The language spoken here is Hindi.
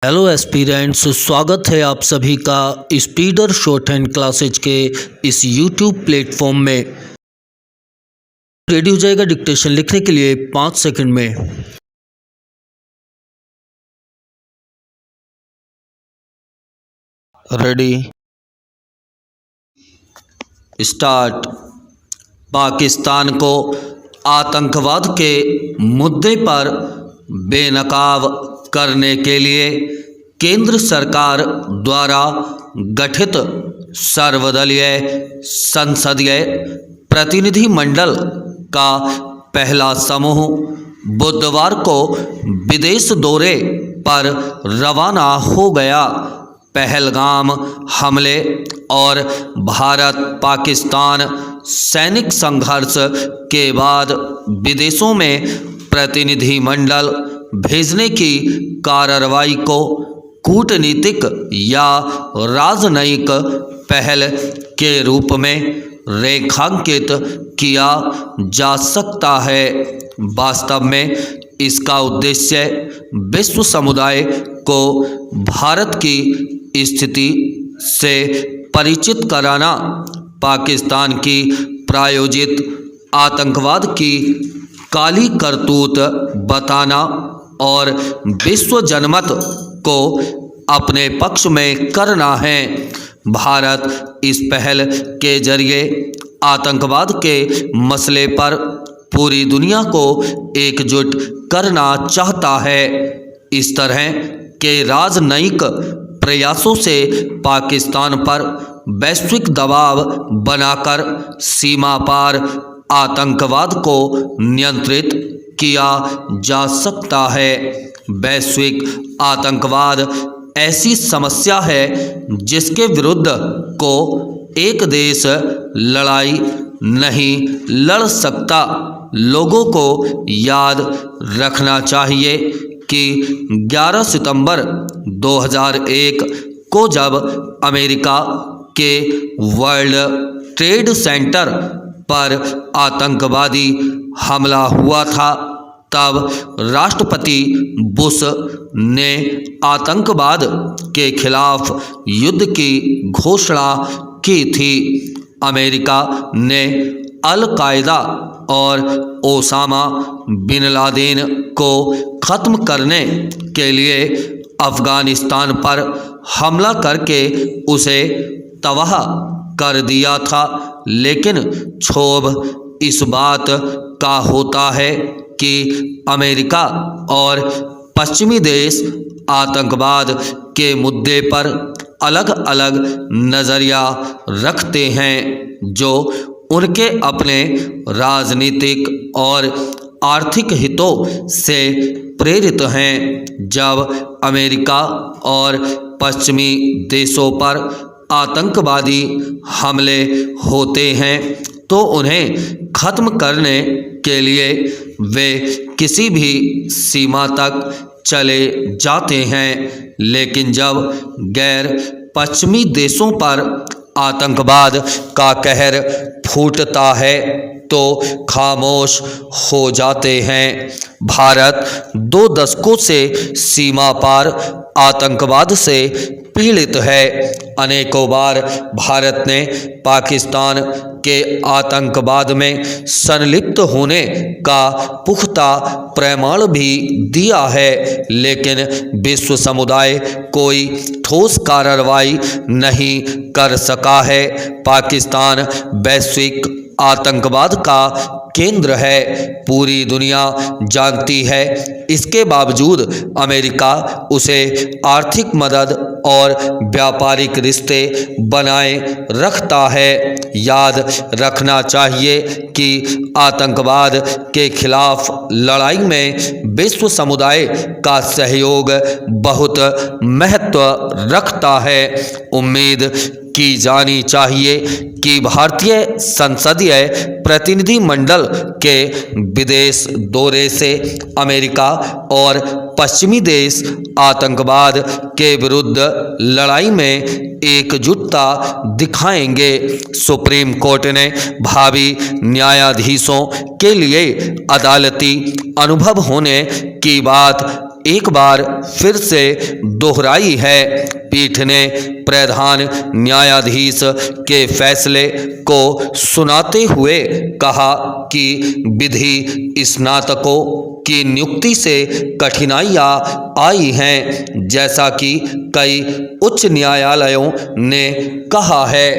हेलो एस्पिरेंट्स, स्वागत है आप सभी का स्पीडर शॉर्ट हैंड क्लासेज के इस यूट्यूब प्लेटफॉर्म में। रेडी हो जाएगा डिक्टेशन लिखने के लिए 5 सेकंड में। Ready, start. पाकिस्तान को आतंकवाद के मुद्दे पर बेनकाब करने के लिए केंद्र सरकार द्वारा गठित सर्वदलीय संसदीय प्रतिनिधिमंडल का पहला समूह बुधवार को विदेश दौरे पर रवाना हो गया। पहलगाम हमले और भारत पाकिस्तान सैनिक संघर्ष के बाद विदेशों में प्रतिनिधिमंडल भेजने की कार्रवाई को कूटनीतिक या राजनयिक पहल के रूप में रेखांकित किया जा सकता है। वास्तव में इसका उद्देश्य विश्व समुदाय को भारत की स्थिति से परिचित कराना, पाकिस्तान की प्रायोजित आतंकवाद की काली करतूत बताना और विश्व जनमत को अपने पक्ष में करना है। भारत इस पहल के जरिए आतंकवाद के मसले पर पूरी दुनिया को एकजुट करना चाहता है। इस तरह के राजनयिक प्रयासों से पाकिस्तान पर वैश्विक दबाव बनाकर सीमा पार आतंकवाद को नियंत्रित किया जा सकता है। वैश्विक आतंकवाद ऐसी समस्या है जिसके विरुद्ध को एक देश लड़ाई नहीं लड़ सकता। लोगों को याद रखना चाहिए कि 11 सितंबर 2001 को जब अमेरिका के वर्ल्ड ट्रेड सेंटर पर आतंकवादी हमला हुआ था, तब राष्ट्रपति बुश ने आतंकवाद के खिलाफ युद्ध की घोषणा की थी। अमेरिका ने अल कायदा और ओसामा बिन लादेन को ख़त्म करने के लिए अफ़गानिस्तान पर हमला करके उसे तबाह कर दिया था। लेकिन क्षोभ इस बात का होता है कि अमेरिका और पश्चिमी देश आतंकवाद के मुद्दे पर अलग अलग नज़रिया रखते हैं, जो उनके अपने राजनीतिक और आर्थिक हितों से प्रेरित हैं। जब अमेरिका और पश्चिमी देशों पर आतंकवादी हमले होते हैं तो उन्हें ख़त्म करने के लिए वे किसी भी सीमा तक चले जाते हैं। लेकिन जब गैर पश्चिमी देशों पर आतंकवाद का कहर फूटता है तो खामोश हो जाते हैं। भारत 2 दशकों से सीमा पार आतंकवाद से पीड़ित है। अनेकों बार भारत ने पाकिस्तान के आतंकवाद में संलिप्त होने का पुख्ता प्रमाण भी दिया है, लेकिन विश्व समुदाय कोई ठोस कार्रवाई नहीं कर सका है। पाकिस्तान वैश्विक आतंकवाद का केंद्र है, पूरी दुनिया जानती है। इसके बावजूद अमेरिका उसे आर्थिक मदद और व्यापारिक रिश्ते बनाए रखता है। याद रखना चाहिए कि आतंकवाद के खिलाफ लड़ाई में विश्व समुदाय का सहयोग बहुत महत्व रखता है। उम्मीद की जानी चाहिए कि भारतीय संसदीय प्रतिनिधिमंडल के विदेश दौरे से अमेरिका और पश्चिमी देश आतंकवाद के विरुद्ध लड़ाई में एकजुटता दिखाएंगे। सुप्रीम कोर्ट ने भावी न्यायाधीशों के लिए अदालती अनुभव होने की बात एक बार फिर से दोहराई है। पीठ ने प्रधान न्यायाधीश के फैसले को सुनाते हुए कहा कि विधि स्नातकों की नियुक्ति से कठिनाइयां आई हैं, जैसा कि कई उच्च न्यायालयों ने कहा है।